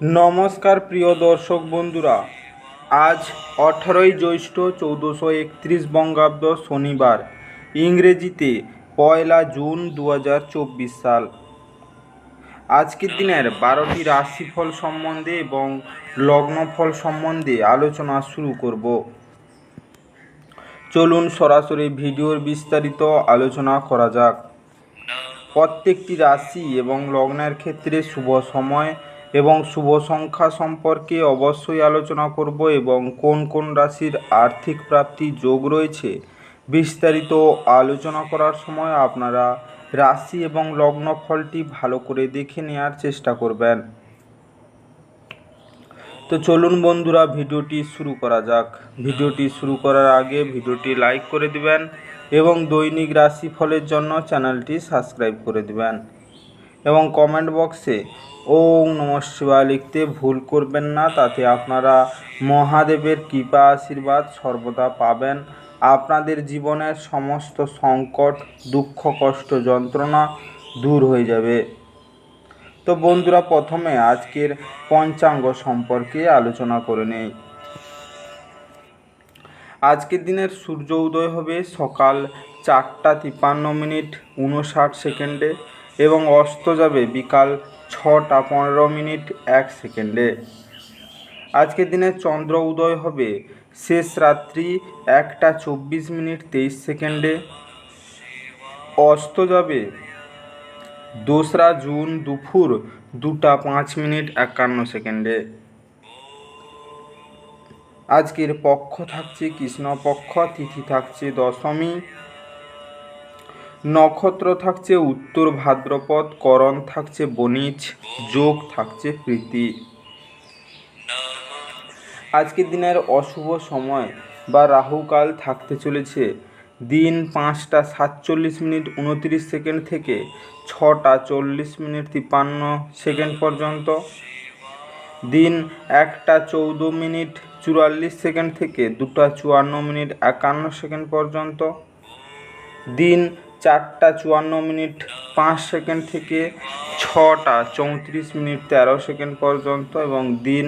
নমস্কার প্রিয় দর্শক বন্ধুরা, আজ 18ই জ্যৈষ্ঠ 1431 বঙ্গাব্দ শনিবার, ইংরেজিতে 1 জুন 2024 সাল। আজকের দিনের 12টি রাশিফল সম্বন্ধে এবং লগ্নফল সম্বন্ধে আলোচনা শুরু করব। চলুন সরাসরি ভিডিওর বিস্তারিত আলোচনা করা যাক। প্রত্যেকটি রাশি এবং লগ্নের ক্ষেত্রে শুভ সময় এবং শুভ সংখ্যা সম্পর্কে অবশ্যই আলোচনা করব এবং কোন কোন রাশির আর্থিক প্রাপ্তি যোগ রয়েছে বিস্তারিত আলোচনা করার সময় আপনারা রাশি এবং লগ্ন ফলটি ভালো করে দেখে নেওয়ার চেষ্টা করবেন। তো চলুন বন্ধুরা, ভিডিওটি শুরু করা যাক। ভিডিওটি শুরু করার আগে ভিডিওটি লাইক করে দিবেন এবং দৈনিক রাশিফলের জন্য চ্যানেলটি সাবস্ক্রাইব করে দিবেন এবং কমেন্ট বক্সে ওম নমঃ শিবায় লিখতে ভুল করবেন না, তাতে আপনারা মহাদেবের কৃপা আশীর্বাদ সর্বদা পাবেন। আপনাদের জীবনের সমস্ত সংকট, দুঃখ, কষ্ট, যন্ত্রণা দূর হয়ে যাবে। তো বন্ধুরা, প্রথমে আজকের পঞ্চাঙ্গ সম্পর্কে আলোচনা করে নেই। আজকের দিনের সূর্য উদয় হবে সকাল 4:53 এবং অস্ত যাবে বিকাল 6:15 আজকের দিনে চন্দ্র উদয় হবে শেষ রাত্রি 1:24 অস্ত যাবে 2রা জুন দুপুর 2:05 আজকের পক্ষ থাকছে কৃষ্ণপক্ষ, তিথি থাকছে দশমী, নক্ষত্র থাকছে উত্তর ভাদ্রপদ, করণ থাকছে বণিজ, যোগ থাকছে প্রীতি। আজকের দিনের অশুভ সময় বা রাহুকাল থাকতে চলেছে দিন 5:47:29 থেকে 6:40:53 পর্যন্ত, দিন 1:14:44 থেকে 2:54:51 পর্যন্ত, দিন 4:54:05 থেকে 6:34:13 পর্যন্ত এবং দিন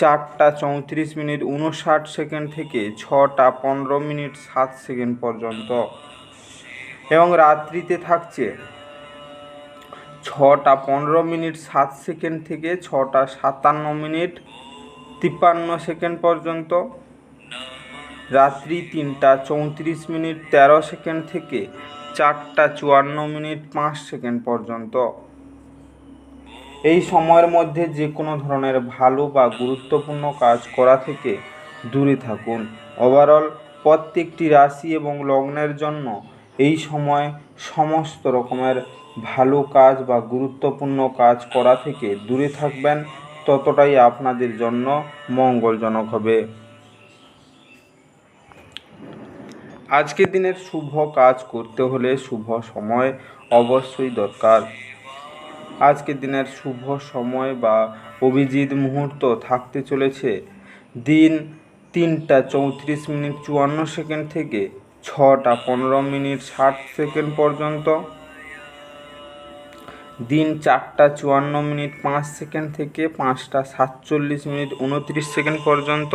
4:34:59 থেকে 6:15:07 পর্যন্ত এবং রাত্রিতে থাকছে 6:15:07 থেকে 6:57:53 পর্যন্ত, রাত্রি 3:34:13 থেকে 4:54:05 পর্যন্ত। এই সময়ের মধ্যে যে কোনো ধরনের ভালো বা গুরুত্বপূর্ণ কাজ করা থেকে দূরে থাকুন। ওভারঅল প্রত্যেকটি রাশি এবং লগ্নের জন্য এই সময় সমস্ত রকমের ভালো কাজ বা গুরুত্বপূর্ণ কাজ করা থেকে দূরে থাকবেন, ততটাই আপনাদের জন্য মঙ্গলজনক হবে। আজকের দিনের শুভ কাজ করতে হলে শুভ সময় অবশ্যই দরকার। আজকের দিনের শুভ সময় বা অভিজিৎ মুহূর্ত থাকতে চলেছে দিন 3:34:54 থেকে 6:15:60 পর্যন্ত, দিন 4:54:05 থেকে 5:47:29 পর্যন্ত,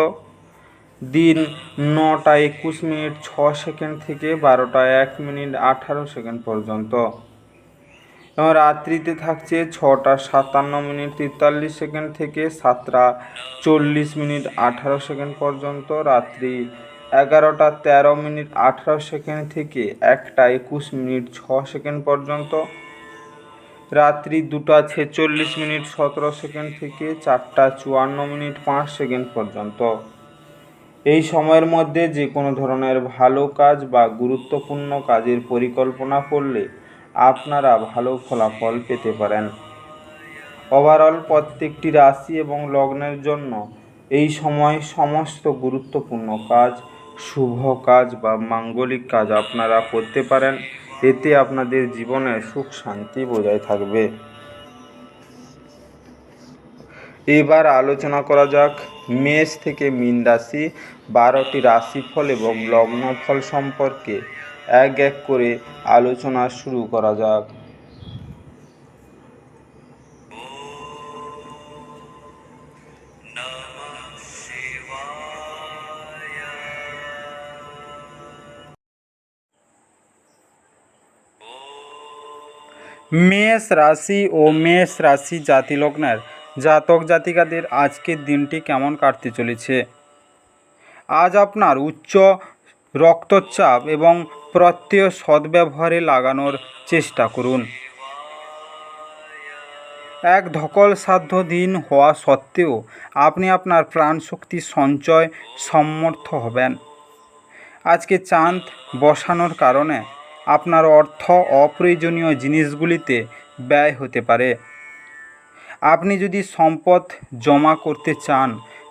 দিন 9:21:06 থেকে 12:01:18 পর্যন্ত এবং রাত্রিতে থাকছে 6:57:43 থেকে 7:40:18 পর্যন্ত, রাত্রি 11:13:18 থেকে 1:21:06 পর্যন্ত, রাত্রি 2:46:17 থেকে 4:54:05 পর্যন্ত। এই সময়ের মধ্যে যে কোনো ধরনের ভালো কাজ বা গুরুত্বপূর্ণ কাজের পরিকল্পনা করলে আপনারা ভালো ফলাফল পেতে পারেন। ওভারঅল প্রত্যেকটি রাশি এবং লগ্নের জন্য এই সময় সমস্ত গুরুত্বপূর্ণ কাজ, শুভ কাজ বা মাঙ্গলিক কাজ আপনারা করতে পারেন। এতে আপনাদের জীবনে সুখ শান্তি বজায় থাকবে। এবার আলোচনা করা যাক মেষ থেকে মীন রাশি 12টি রাশিফল এবং লগ্নফল সম্পর্কে এক এক করে আলোচনা শুরু করা যাক। মেষ রাশি ও মেষ রাশি জাতিলগ্নের জাতক জাতিকাদের আজকের দিনটি কেমন কাটতে চলেছে। আজ আপনার উচ্চ রক্তচাপ এবং প্রত্যয় সদ্ব্যবহারে লাগানোর চেষ্টা করুন। এক ধকলসাধ্য দিন হওয়া সত্ত্বেও আপনি আপনার প্রাণশক্তি সঞ্চয় সমর্থ হবেন। আজকে চাঁদ বসানোর কারণে আপনার অর্থ অপ্রয়োজনীয় জিনিসগুলিতে ব্যয় হতে পারে। আপনি যদি সম্পদ জমা করতে চান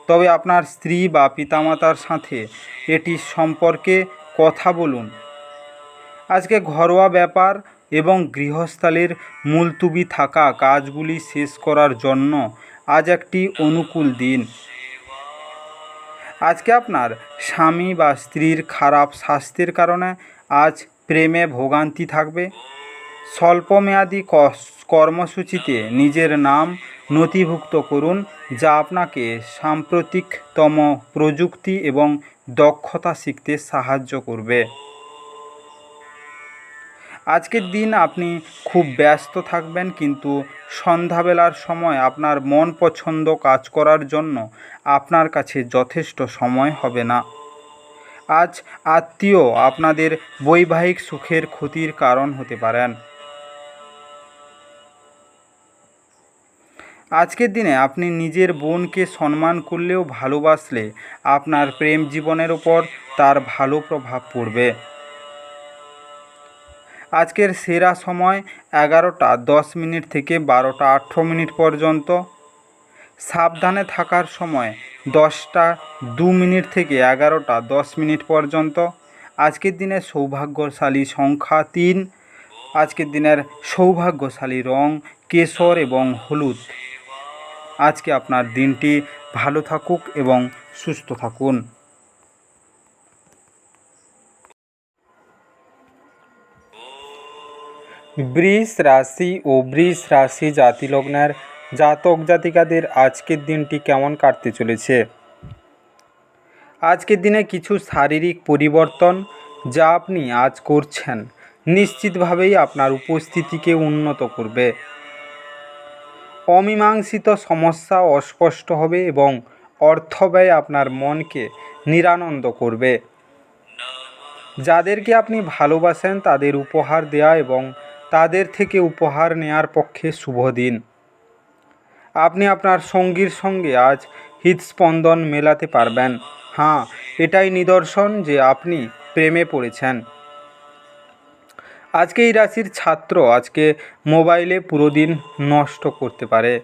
তবে আপনার স্ত্রী বা পিতামাতার সাথে এটি সম্পর্কে কথা বলুন। আজকে ঘরোয়া ব্যাপার এবং গৃহস্থালির মুলতুবি থাকা কাজগুলি শেষ করার জন্য আজ একটি অনুকূল দিন। আজকে আপনার স্বামী বা স্ত্রীর খারাপ স্বাস্থ্যের কারণে আজ প্রেমে ভোগান্তি থাকবে। স্বল্পমেয়াদী কর্মসূচিতে নিজের নাম নথিভুক্ত করুন, যা আপনাকে সাম্প্রতিকতম প্রযুক্তি এবং দক্ষতা শিখতে সাহায্য করবে। আজকের দিন আপনি খুব ব্যস্ত থাকবেন, কিন্তু সন্ধ্যাবেলার সময় আপনার মন পছন্দ কাজ করার জন্য আপনার কাছে যথেষ্ট সময় হবে না। আজ আত্মীয় আপনাদের বৈবাহিক সুখের ক্ষতির কারণ হতে পারেন। আজকের দিনে আপনি নিজের বোনকে সম্মান করলেও ভালোবাসলে আপনার প্রেম জীবনের উপর তার ভালো প্রভাব পড়বে। আজকের সেরা সময় 11টা 10 মিনিট থেকে 12টা 18 মিনিট পর্যন্ত। সাবধানে থাকার সময় 10টা 2 মিনিট থেকে 11টা 10 মিনিট পর্যন্ত। আজকের দিনের সৌভাগ্যশালী সংখ্যা 3। আজকের দিনের সৌভাগ্যশালী রং কেশর এবং হলুদ। আজকে আপনার দিনটি ভালো থাকুক এবং সুস্থ থাকুন। বৃষ রাশি ও বৃষ রাশি জাতিলগ্নের জাতক জাতিকাদের আজকের দিনটি কেমন কাটতে চলেছে। আজকের দিনে কিছু শারীরিক পরিবর্তন যা আপনি আজ করছেন নিশ্চিতভাবেই আপনার উপস্থিতিকে উন্নত করবে। অমীমাংসিত সমস্যা অস্পষ্ট হবে এবং অর্থ ব্যয় আপনার মনকে নিরানন্দ করবে। যাদেরকে আপনি ভালোবাসেন তাদের উপহার দেয়া এবং তাদের থেকে উপহার নেয়ার পক্ষে শুভ দিন। আপনি আপনার সঙ্গীর সঙ্গে আজ হৃদস্পন্দন মেলাতে পারবেন। হ্যাঁ, এটাই নিদর্শন যে আপনি প্রেমে পড়েছেন। আজকে এই রাশির ছাত্র আজকে মোবাইলে পুরো দিন নষ্ট করতে পারে।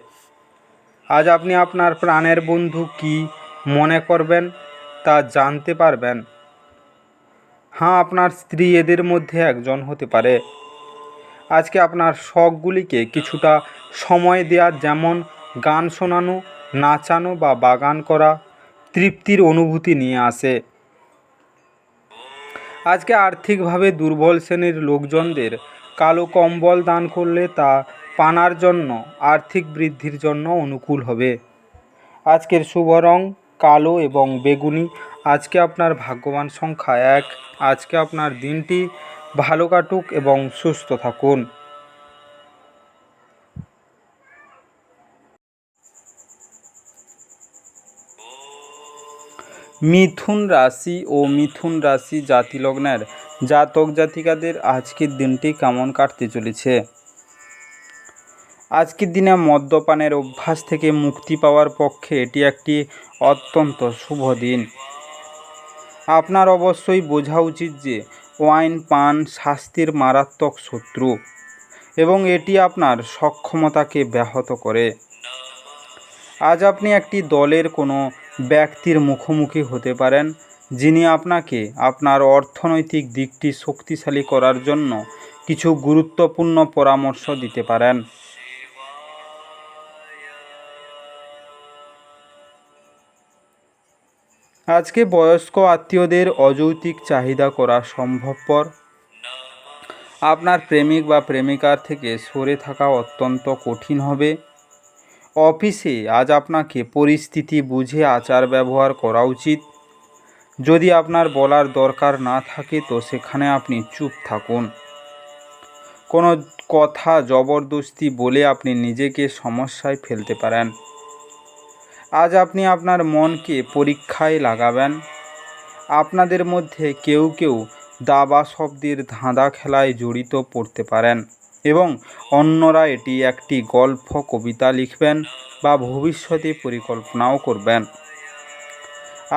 আজ আপনি আপনার প্রাণের বন্ধু কি মনে করবেন তা জানতে পারবেন। হ্যাঁ, আপনার স্ত্রী এদের মধ্যে একজন হতে পারে। আজকে আপনার শখগুলিকে কিছুটা সময় দেওয়া, যেমন গান শোনানো, নাচানো বা বাগান করা, তৃপ্তির অনুভূতি নিয়ে আসে। আজকে আর্থিকভাবে দুর্বল শ্রেণীর লোকজনদের কালো কম্বল দান করলে তা পানার জন্য আর্থিক বৃদ্ধির জন্য অনুকূল হবে। আজকের শুভ রং কালো এবং বেগুনি। আজকে আপনার ভাগ্যবান সংখ্যা 1। আজকে আপনার দিনটি ভালো কাটুক এবং সুস্থ থাকুন। মিথুন রাশি ও মিথুন রাশি জাতিলগ্নের জাতক জাতিকাদের আজকের দিনটি কেমন কাটতে চলেছে। আজকের দিনে মদ্যপানের অভ্যাস থেকে মুক্তি পাওয়ার পক্ষে এটি একটি অত্যন্ত শুভ দিন। আপনার অবশ্যই বোঝা উচিত যে ওয়াইন পান স্বাস্থ্যের মারাত্মক শত্রু এবং এটি আপনার সক্ষমতাকে ব্যাহত করে। আজ আপনি একটি দলের কোনো ব্যক্তির মুখোমুখি হতে পারেন যিনি আপনাকে আপনার অর্থনৈতিক দিকটি শক্তিশালী করার জন্য কিছু গুরুত্বপূর্ণ পরামর্শ দিতে পারেন। আজকে বয়স্ক আত্মীয়দের অযৌক্তিক চাহিদা করা সম্ভবপর। আপনার প্রেমিক বা প্রেমিকার থেকে সরে থাকা অত্যন্ত কঠিন হবে। অফিসে আজ আপনাকে পরিস্থিতি বুঝে আচার ব্যবহার করা উচিত। যদি আপনার বলার দরকার না থাকে তো সেখানে আপনি চুপ থাকুন। কোনো কথা জবরদস্তি বলে আপনি নিজেকে সমস্যায় ফেলতে পারেন। আজ আপনি আপনার মনকে পরীক্ষায় লাগাবেন। আপনাদের মধ্যে কেউ কেউ দাবা শব্দের ধাঁধা খেলায় জড়িত পড়তে পারেন এবং অন্যরা এটি একটি গল্প কবিতা লিখবেন বা ভবিষ্যতে পরিকল্পনাও করবেন।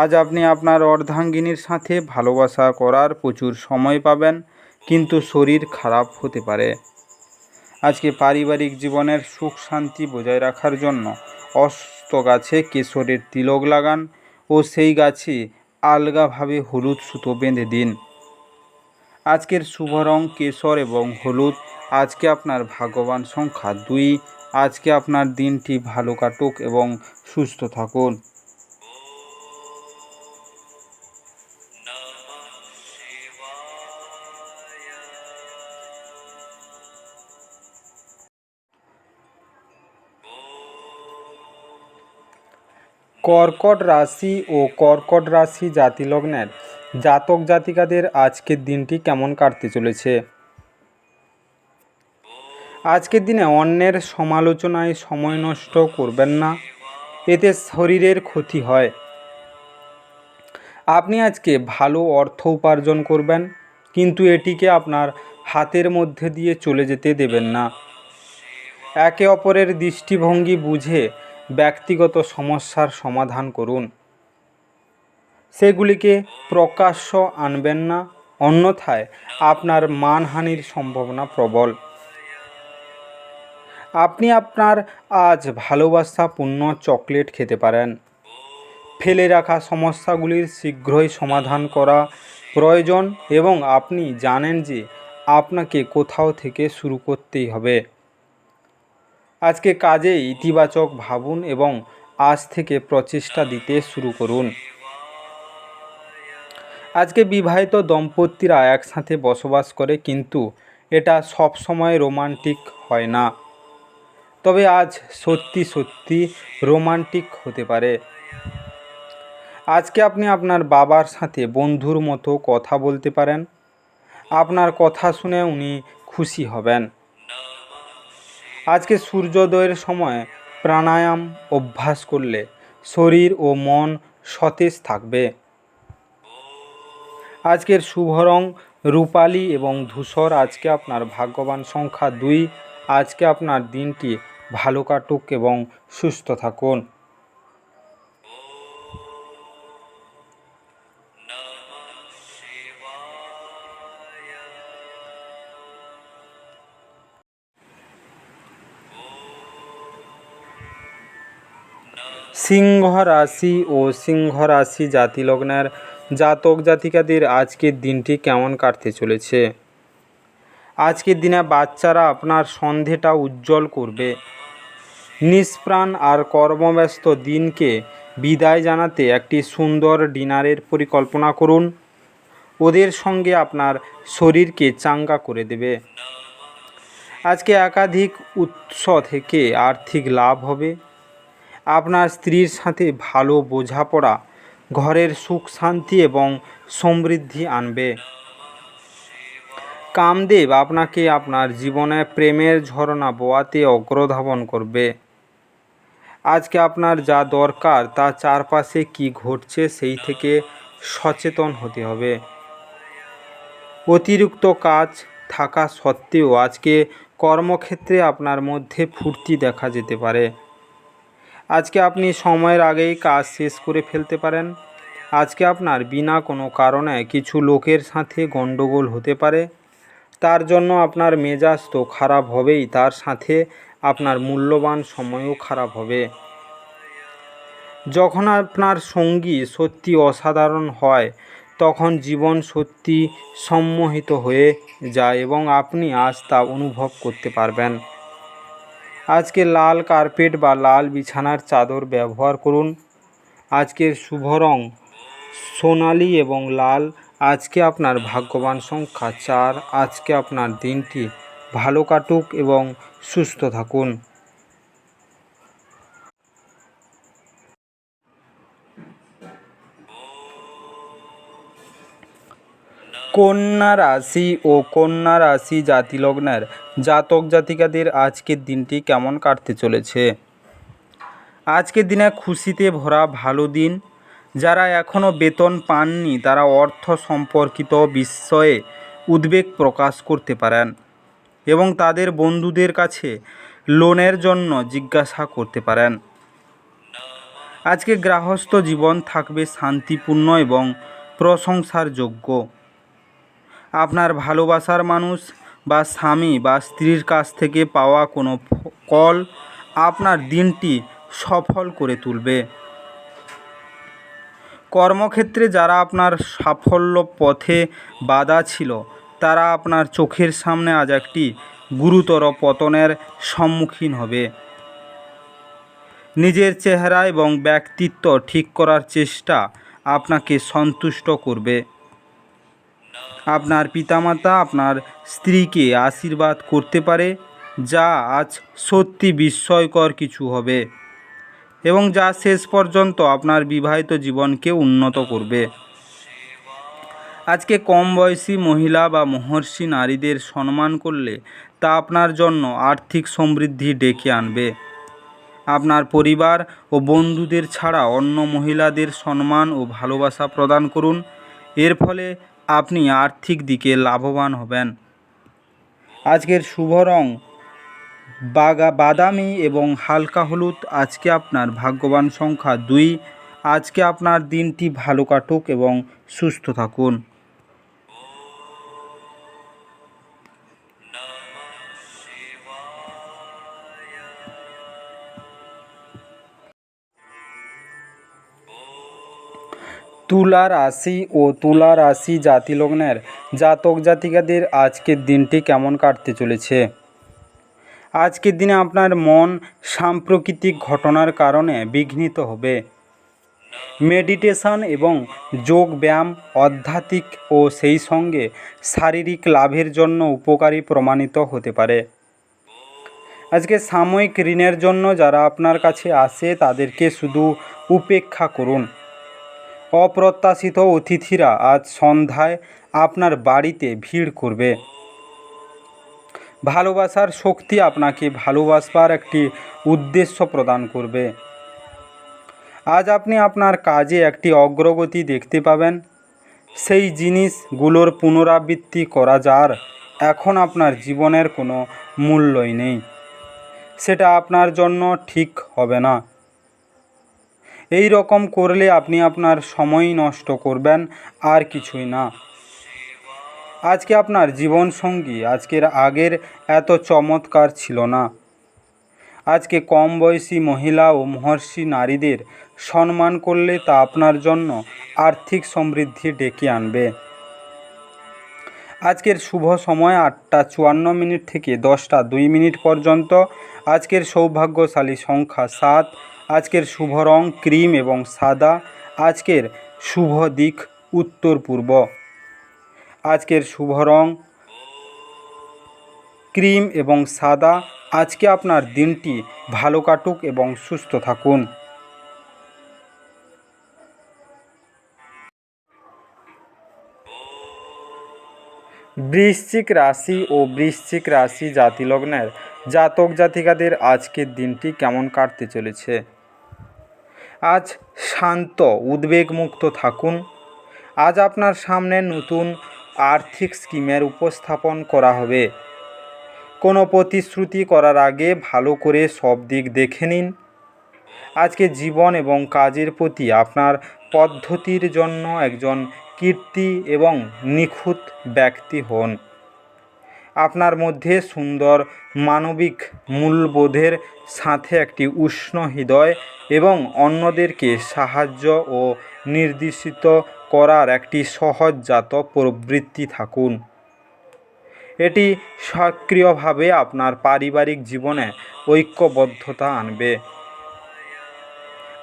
আজ আপনি আপনার অর্ধাঙ্গিনীর সাথে ভালোবাসা করার প্রচুর সময় পাবেন, কিন্তু শরীর খারাপ হতে পারে। আজকে পারিবারিক জীবনের সুখ শান্তি বজায় রাখার জন্য অস্ত গাছে কেশরের তিলক লাগান ও সেই গাছে আলগাভাবে হলুদ সুতো বেঁধে দিন। আজকের শুভ রং কেশর এবং হলুদ। আজকে আপনার ভাগ্যবান সংখ্যা 2। আজকে আপনার দিনটি ভালো কাটুক এবং সুস্থ থাকুন। কর্কট রাশি ও কর্কট রাশি জাতিলগ্নের জাতক জাতিকাদের আজকের দিনটি কেমন কাটতে চলেছে? আজকের দিনে অন্যের সমালোচনায় সময় নষ্ট করবেন না, এতে শরীরের ক্ষতি হয়। আপনি আজকে ভালো অর্থ উপার্জন করবেন, কিন্তু এটিকে আপনার হাতের মধ্যে দিয়ে চলে যেতে দেবেন না। একে অপরের দৃষ্টিভঙ্গি বুঝে ব্যক্তিগত সমস্যার সমাধান করুন, সেগুলিকে প্রকাশ্য আনবেন না, অন্যথায় আপনার মানহানির সম্ভাবনা প্রবল। আপনি আপনার আজ ভালোবাসাপূর্ণ চকলেট খেতে পারেন। ফেলে রাখা সমস্যাগুলির শীঘ্রই সমাধান করা প্রয়োজন এবং আপনি জানেন যে আপনাকে কোথাও থেকে শুরু করতেই হবে। আজকে কাজে ইতিবাচক ভাবুন এবং আজ থেকে প্রচেষ্টা দিতে শুরু করুন। আজকে বিবাহিত দম্পতিরা একসাথে বসবাস করে, কিন্তু এটা সব সময় রোমান্টিক হয় না। তবে আজ সত্যি সত্যি রোমান্টিক হতে পারে। আজকে আপনি আপনার বাবার সাথে বন্ধুর মতো কথা বলতে পারেন। আপনার কথা শুনে উনি খুশি হবেন। আজকে সূর্যোদয়ের সময় প্রাণায়াম অভ্যাস করলে শরীর ও মন সতেজ থাকবে। আজকের শুভ রং রূপালী এবং ধূসর। আজকে আপনার ভাগ্যবান সংখ্যা 2। আজকে আপনার দিনটি ভালো কাটুক এবং সুস্থ থাকুন। সিংহ রাশি ও সিংহ রাশি জাতিলগ্নের জাতক জাতিকাদের আজকের দিনটি কেমন কাটতে চলেছে? আজকের দিনে বাচ্চারা আপনার সন্ধেটা উজ্জ্বল করবে। নিষ্প্রাণ আর কর্মব্যস্ত দিনকে বিদায় জানাতে একটি সুন্দর ডিনারের পরিকল্পনা করুন। ওদের সঙ্গে আপনার শরীরকে চাঙ্গা করে দেবে। আজকে একাধিক উৎস থেকে আর্থিক লাভ হবে। আপনার স্ত্রীর সাথে ভালো বোঝাপড়া ঘরের সুখ শান্তি এবং সমৃদ্ধি আনবে। কামদেব আপনাকে আপনার জীবনে প্রেমের ঝরনা বোয়াতে অগ্রধাবন করবে। আজকে আপনার যা দরকার তা চারপাশে কি ঘটছে সেই থেকে সচেতন হতে হবে। অতিরিক্ত কাজ থাকা সত্ত্বেও আজকে কর্মক্ষেত্রে আপনার মধ্যে ফুর্তি দেখা যেতে পারে। আজকে আপনি সময়ের আগেই কাজ শেষ করে ফেলতে পারেন। আজকে আপনার বিনা কোনো কারণে কিছু লোকের সাথে গণ্ডগোল হতে পারে। তার জন্য আপনার মেজাজ তো খারাপ হবেই, তার সাথে আপনার মূল্যবান সময়ও খারাপ হবে। যখন আপনার সঙ্গী সত্যি অসাধারণ হয়, তখন জীবন সত্যি সম্মোহিত হয়ে যায় এবং আপনি আজ তা অনুভব করতে পারবেন। আজকে লাল কার্পেট বা লাল বিছানার চাদর ব্যবহার করুন। আজকের শুভ রং সোনালি এবং লাল। আজকে আপনার ভাগ্যবান সংখ্যা 4। আজকে আপনার দিনটি ভালো কাটুক এবং সুস্থ থাকুন। কন্যা রাশি ও কন্যা রাশি জাতিলগ্নের জাতক জাতিকাদের আজকের দিনটি কেমন কাটতে চলেছে। আজকের দিনে খুশিতে ভরা ভালো দিন। যারা এখনও বেতন পাননি তারা অর্থ সম্পর্কিত বিষয়ে উদ্বেগ প্রকাশ করতে পারেন এবং তাদের বন্ধুদের কাছে লোনের জন্য জিজ্ঞাসা করতে পারেন। আজকে গৃহস্থ জীবন থাকবে শান্তিপূর্ণ এবং প্রশংসার যোগ্য। আপনার ভালোবাসার মানুষ বা স্বামী বা স্ত্রীর কাছ থেকে পাওয়া কোনো কল আপনার দিনটি সফল করে তুলবে। কর্মক্ষেত্রে যারা আপনার সাফল্য পথে বাধা ছিল তারা আপনার চোখের সামনে আজ একটি গুরুতর পতনের সম্মুখীন হবে। নিজের চেহারা এবং ব্যক্তিত্ব ঠিক করার চেষ্টা আপনাকে সন্তুষ্ট করবে। আপনার পিতামাতা আপনার স্ত্রীকে আশীর্বাদ করতে পারে, যা আজ সত্যি বিস্ময়কর কিছু হবে এবং যা শেষ পর্যন্ত আপনার বিবাহিত জীবনকে উন্নত করবে। আজকে কম বয়সী মহিলা বা মহর্ষি নারীদের সম্মান করলে তা আপনার জন্য আর্থিক সমৃদ্ধি ডেকে আনবে। আপনার পরিবার ও বন্ধুদের ছাড়া অন্য মহিলাদের সম্মান ও ভালোবাসা প্রদান করুন। এর ফলে আপনি আর্থিক দিকে লাভবান হবেন। আজকের শুভ রং বাদামি এবং হালকা হলুদ। আজকে আপনার ভাগ্যবান সংখ্যা 2। আজকে আপনার দিনটি ভালো কাটুক এবং সুস্থ থাকুন। তুলা রাশি ও তুলা রাশি জাতিলগ্নের জাতক জাতিকাদের আজকের দিনটি কেমন কাটতে চলেছে। আজকের দিনে আপনার মন সাম্প্রতিক ঘটনার কারণে বিঘ্নিত হবে। মেডিটেশন এবং যোগ ব্যায়াম আধ্যাত্মিক ও সেই সঙ্গে শারীরিক লাভের জন্য উপকারী প্রমাণিত হতে পারে। আজকে সাময়িক ঋণের জন্য যারা আপনার কাছে আসে তাদেরকে শুধু উপেক্ষা করুন। অপ্রত্যাশিত অতিথিরা আজ সন্ধ্যায় আপনার বাড়িতে ভিড় করবে। ভালোবাসার শক্তি আপনাকে ভালোবাসবার একটি উদ্দেশ্য প্রদান করবে। আজ আপনি আপনার কাজে একটি অগ্রগতি দেখতে পাবেন। সেই জিনিসগুলোর পুনরাবৃত্তি করা যার এখন আপনার জীবনের কোনো মূল্যই নেই, সেটা আপনার জন্য ঠিক হবে না। এই রকম করলে আপনি আপনার সময় নষ্ট করবেন, আর কিছুই না। আজকে আপনার জীবনসঙ্গী আজকের আগের এত চমৎকার ছিল না। আজকে কম বয়সী মহিলা ও মহর্ষি নারীদের সম্মান করলে তা আপনার জন্য আর্থিক সমৃদ্ধি ডেকে আনবে। আজকের শুভ সময় 8টা 54 থেকে 10টা 2 পর্যন্ত। আজকের সৌভাগ্যশালী সংখ্যা 7। আজকের শুভ রং ক্রিম এবং সাদা। আজকের শুভ দিক উত্তর পূর্ব। আজকের শুভ রং ক্রিম এবং সাদা। আজকে আপনার দিনটি ভালো কাটুক এবং সুস্থ থাকুন। বৃশ্চিক রাশি ও বৃশ্চিক রাশি জাতিলগ্নের জাতক জাতিকাদের আজকের দিনটি কেমন কাটতে চলেছে। আজ শান্ত উদ্বেগমুক্ত থাকুন। আজ আপনার সামনে নতুন আর্থিক স্কিমের উপস্থাপন করা হবে। কোনো প্রতিশ্রুতি করার আগে ভালো করে সব দিক দেখে নিন। আজকে জীবন এবং কাজের প্রতি আপনার পদ্ধতির জন্য একজন কীর্তি এবং নিখুঁত ব্যক্তি হন। আপনার মধ্যে সুন্দর মানবিক মূল্যবোধের সাথে একটি উষ্ণ হৃদয় এবং অন্যদেরকে সাহায্য ও নির্দেশিত করার একটি সহজজাত প্রবৃত্তি থাকুন। এটি সক্রিয়ভাবে আপনার পারিবারিক জীবনে ঐক্যবদ্ধতা আনবে।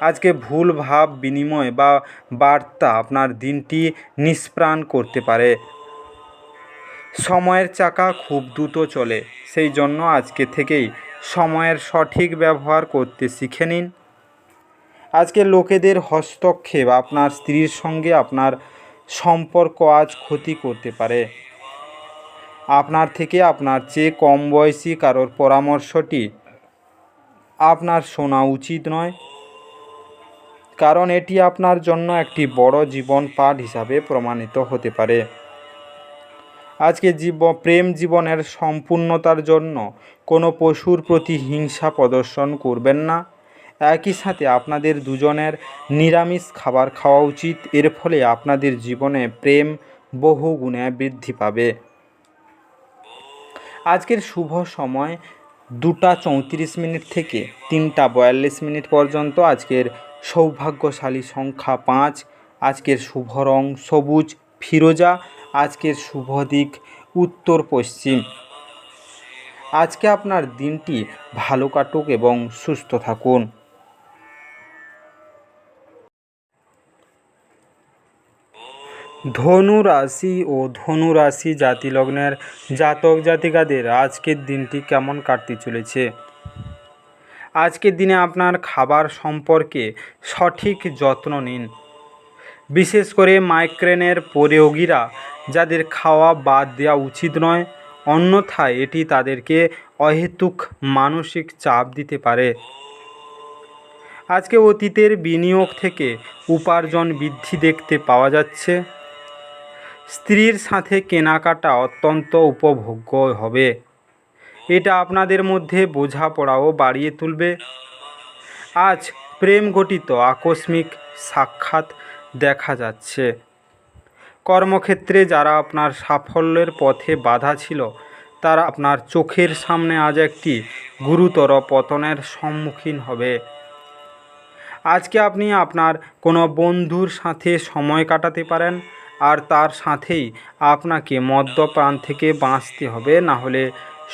আজকে ভুল ভাব বিনিময় বা বার্তা আপনার দিনটি নিষ্প্রাণ করতে পারে। সময়ের চাকা খুব দ্রুত চলে, সেই জন্য আজকে থেকেই সময়ের সঠিক ব্যবহার করতে শিখে নিন। আজকে লোকেদের হস্তক্ষেপ আপনার স্ত্রীর সঙ্গে আপনার সম্পর্ক আজ ক্ষতি করতে পারে। আপনার থেকে আপনার চেয়ে কম বয়সী কারোর পরামর্শটি আপনার শোনা উচিত নয়, কারণ এটি আপনার জন্য একটি বড় জীবন পাঠ হিসাবে প্রমাণিত হতে পারে। আজকে প্রেম জীবনের সম্পূর্ণতার জন্য কোনো পশুর প্রতি হিংসা প্রদর্শন করবেন না। একই সাথে আপনাদের দুজনের নিরামিষ খাবার খাওয়া উচিত। এর ফলে আপনাদের জীবনে প্রেম বহু গুণে বৃদ্ধি পাবে। আজকের শুভ সময় 2:34 থেকে 3:42 পর্যন্ত। আজকের সৌভাগ্যশালী সংখ্যা 5। আজকের শুভ রং সবুজ ফিরোজা। আজকের শুভ দিক উত্তর পশ্চিম। আজকে আপনার দিনটি ভালো কাটুক এবং সুস্থ থাকুন। ধনু রাশি ও ধনু রাশি জাতিলগ্নের জাতক জাতিকাদের আজকের দিনটি কেমন কাটতে চলেছে? আজকের দিনে আপনার খাবার সম্পর্কে সঠিক যত্ন নিন। বিশেষ করে মাইগ্রেনের রোগীরা, যাদের খাওয়া বাদ দেওয়া উচিত নয়, অন্যথায় এটি তাদেরকে অহেতুক মানসিক চাপ দিতে পারে। আজকে অতীতের বিনিয়োগ থেকে উপার্জন বৃদ্ধি দেখতে পাওয়া যাচ্ছে। স্ত্রীর সাথে কেনাকাটা অত্যন্ত উপভোগ্য হবে। এটা আপনাদের মধ্যে বোঝাপড়াও বাড়িয়ে তুলবে। আজ প্রেম ঘটিত আকস্মিক সাক্ষাৎ দেখা যাচ্ছে। কর্মক্ষেত্রে যারা আপনার সাফল্যের পথে বাধা ছিল, তারা আপনার চোখের সামনে আজ একটি গুরুতর পতনের সম্মুখীন হবে। আজকে আপনি আপনার কোনো বন্ধুর সাথে সময় কাটাতে পারেন, আর তার সাথেই আপনাকে মদ্যপান থেকে বাঁচতে হবে, না হলে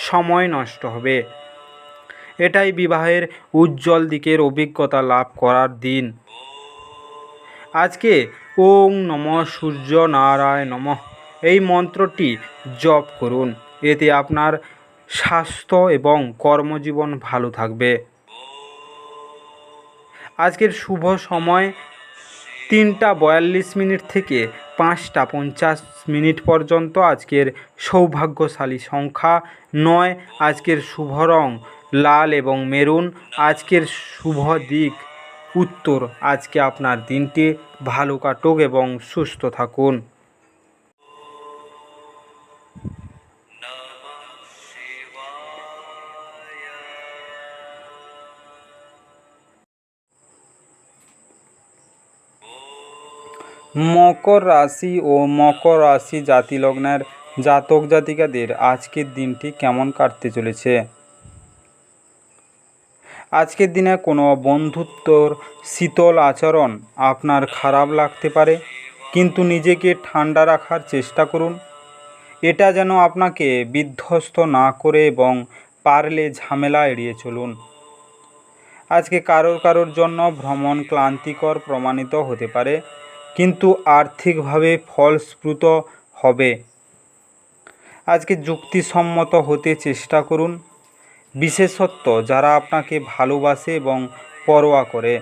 সময় নষ্ট হবে। এটাই বিবাহের উজ্জ্বল দিকের অভিজ্ঞতা লাভ করার দিন। আজকে ওং নমঃ সূর্য নারায়ণ নমঃ এই মন্ত্রটি জপ করুন। এতে আপনার স্বাস্থ্য এবং কর্মজীবন ভালো থাকবে। আজকের শুভ সময় 3:42 থেকে 5:50 পর্যন্ত। আজকের সৌভাগ্যশালী সংখ্যা 9। আজকের শুভ রং লাল এবং মেরুন। আজকের শুভ দিক উত্তর। আজকে আপনার দিনটি ভালো কাটুক এবং সুস্থ থাকুন। মকর রাশি ও মকর রাশি জাতিলগ্নের জাতক জাতিকাদের আজকের দিনটি কেমন কাটতে চলেছে? আজকের দিনে কোনো বন্ধুত্বর শীতল আচরণ আপনার খারাপ লাগতে পারে, কিন্তু নিজেকে ঠান্ডা রাখার চেষ্টা করুন। এটা যেন আপনাকে বিধ্বস্ত না করে, এবং পারলে ঝামেলা এড়িয়ে চলুন। আজকে কারোর জন্য ভ্রমণ ক্লান্তিকর প্রমাণিত হতে পারে, কিন্তু আর্থিকভাবে ফলপ্রসূ হবে। আজকে যুক্তিসম্মত হতে চেষ্টা করুন, বিশেষত যারা আপনাকে ভালোবাসে এবং পরোয়া করে।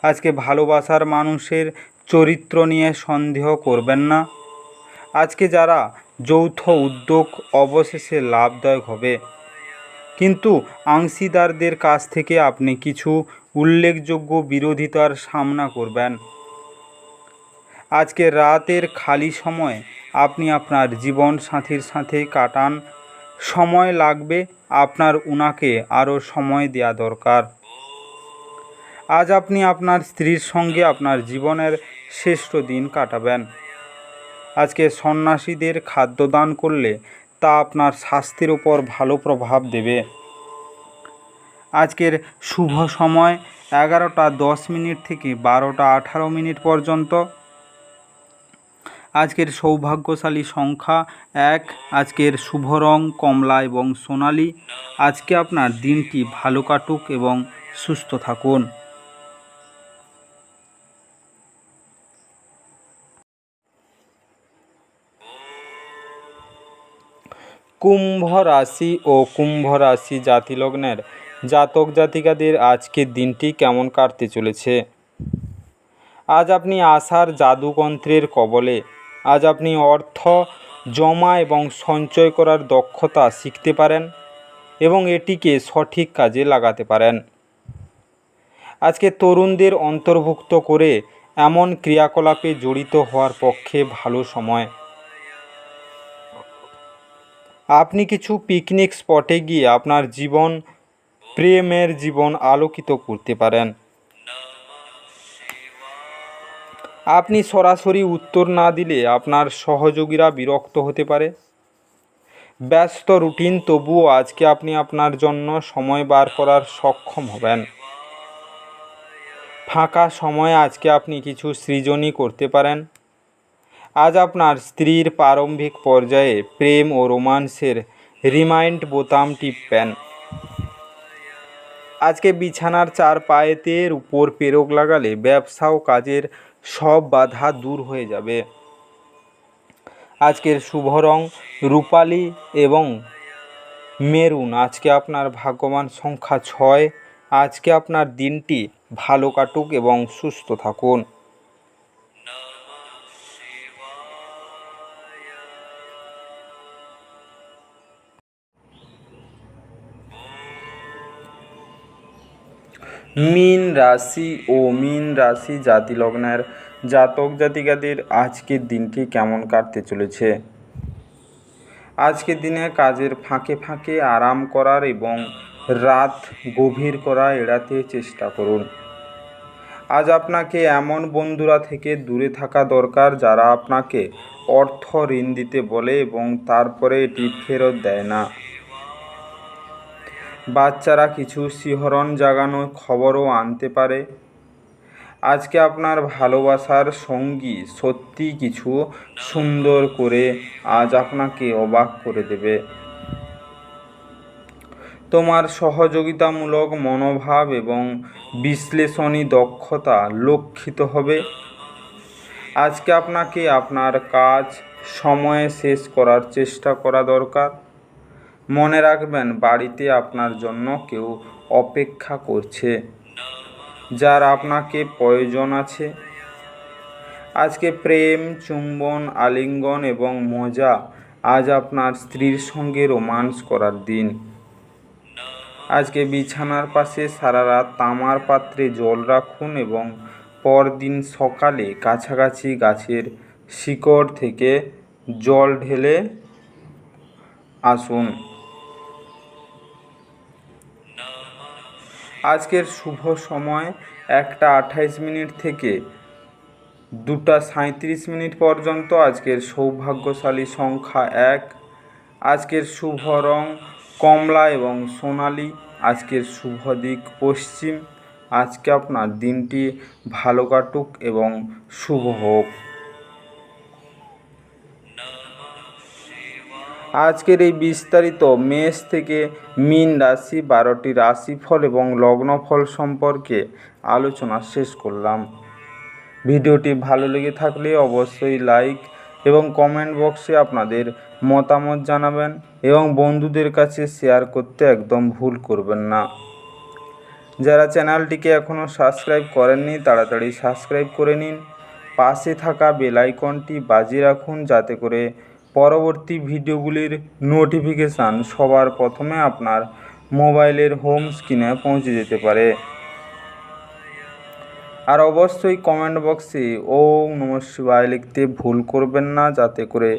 আজকে ভালোবাসার মানুষের চরিত্র নিয়ে সন্দেহ করবেন না। আজকে যারা যৌথ উদ্যোগ অবশেষে লাভদায়ক হবে, কিন্তু অংশীদারদের কাছ থেকে আপনি কিছু উল্লেখযোগ্য বিরোধিতার সামনা করবেন। আজকে রাতের খালি সময় আপনি আপনার জীবনসাথীর সাথে কাটান। সময় লাগবে, আপনার উনাকে আরও সময় দেওয়া দরকার। আজ আপনি আপনার স্ত্রীর সঙ্গে আপনার জীবনের শ্রেষ্ঠ দিন কাটাবেন। আজকে সন্ন্যাসীদের খাদ্যদান করলে তা আপনার স্বাস্থ্যের উপর ভালো প্রভাব দেবে। আজকের শুভ সময় 11:10 থেকে 12:18 পর্যন্ত। আজকের সৌভাগ্যশালী সংখ্যা 1। আজকের শুভ রং কমলা এবং সোনালি। আজকে আপনার দিনটি ভালো কাটুক এবং সুস্থ থাকুন। কুম্ভ রাশি ও কুম্ভ রাশি জাতিলগ্নের জাতক জাতিকাদের আজকের দিনটি কেমন কাটতে চলেছে? আজ আপনি আশার জাদুতন্ত্রের কবলে। আজ আপনি অর্থ জমা এবং সঞ্চয় করার দক্ষতা শিখতে পারেন এবং এটিকে সঠিক কাজে লাগাতে পারেন। আজকে তরুণদের অন্তর্ভুক্ত করে এমন ক্রিয়াকলাপে জড়িত হওয়ার পক্ষে ভালো সময়। আপনি কিছু পিকনিক স্পটে গিয়ে আপনার প্রেমের জীবন আলোকিত করতে পারেন। আপনি সরাসরি উত্তর না দিলে আপনার সহযোগীরা বিরক্ত হতে পারে। ব্যস্ত রুটিন, তবুও আজকে আপনি আপনার জন্য সময় বার করার সক্ষম হবেন। ফাঁকা সময়ে আজকে আপনি কিছু সৃজনই করতে পারেন। আজ আপনার স্ত্রীর প্রারম্ভিক পর্যায়ে প্রেম ও রোমান্সের রিমাইন্ড বোতাম টিপবেন। আজকে বিছানার চার পায়েতের উপর পেরেক লাগালে ব্যবসা ও কাজের সব বাধা দূর হয়ে যাবে। আজকের শুভ রং রূপালি এবং মেরুন। আজকে আপনার ভাগ্যবান সংখ্যা 6। আজকে আপনার দিনটি ভালো কাটুক এবং সুস্থ থাকুন। মীন রাশি ও মীন রাশি জাতি লগ্নের জাতক জাতিকাদের আজকের দিনটি কেমন কাটতে চলেছে। আজকের দিনে কাজের ফাঁকে ফাঁকে আরাম করার এবং রাত গভীর করা এড়াতে চেষ্টা করুন। আজ আপনাকে এমন বন্ধুরা থেকে দূরে থাকা দরকার যারা আপনাকে অর্থ ঋণ দিতে বলে এবং তারপরে এটি ফেরত দেয় না। বাচ্চারা কিছু শিহরণ জাগানো খবরও আনতে পারে। আজকে আপনার ভালোবাসার সঙ্গী সত্যি কিছু সুন্দর করে আজ আপনাকে অবাক করে দেবে। তোমার সহযোগিতামূলক মনোভাব এবং বিশ্লেষণী দক্ষতা লক্ষিত হবে। আজকে আপনাকে আপনার কাজ সময়ে শেষ করার চেষ্টা করা দরকার। মনে রাখবেন, বাড়িতে আপনার জন্য কেউ অপেক্ষা করছে, যার আপনাকে প্রয়োজন আছে। আজকে প্রেম, চুম্বন, আলিঙ্গন এবং মজা। আজ আপনার স্ত্রীর সঙ্গে রোমান্স করার দিন। আজকে বিছানার পাশে সারা রাত তামার পাত্রে জল রাখুন এবং পরদিন সকালে কাছাকাছি গাছের শিকড় থেকে জল ঢেলে আসুন। আজকের শুভ সময় 1:28 থেকে 2:37 পর্যন্ত। আজকের সৌভাগ্যশালী সংখ্যা 1। আজকের শুভ রং কমলা এবং সোনালি। আজকের শুভ দিক পশ্চিম। আজকে আপনার দিনটি ভালো কাটুক এবং শুভ হোক। আজকের এই বিস্তারিত মেষ থেকে মীন রাশি 12টি রাশিফল এবং লগ্নফল সম্পর্কে আলোচনা শেষ করলাম। ভিডিওটি ভালো লেগে থাকলে অবশ্যই লাইক এবং কমেন্ট বক্সে আপনাদের মতামত জানাবেন এবং বন্ধুদের কাছে শেয়ার করতে একদম ভুল করবেন না। যারা চ্যানেলটিকে এখনও সাবস্ক্রাইব করেননি তাড়াতাড়ি সাবস্ক্রাইব করে নিন। পাশে থাকা বেল আইকনটি বাজিয়ে রাখুন যাতে করে পরবর্তী ভিডিওগুলির নোটিফিকেশান সবার প্রথমে আপনার মোবাইলের হোম স্ক্রিনে পৌঁছে যেতে পারে। আর অবশ্যই কমেন্ট বক্সে ওম নমঃ শিবায় লিখতে ভুল করবেন না, যাতে করে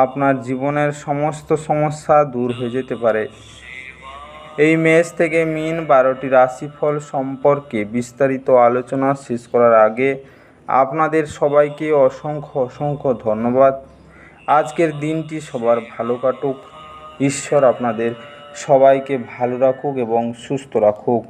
আপনার জীবনের সমস্ত সমস্যা দূর হয়ে যেতে পারে। এই মেষ থেকে মীন 12টি রাশিফল সম্পর্কে বিস্তারিত আলোচনা শেষ করার আগে আপনাদের সবাইকে অসংখ্য ধন্যবাদ। আজকের দিনটি সবার ভালো কাটুক। ঈশ্বর আপনাদের সবাইকে ভালো রাখুক এবং সুস্থ রাখুক।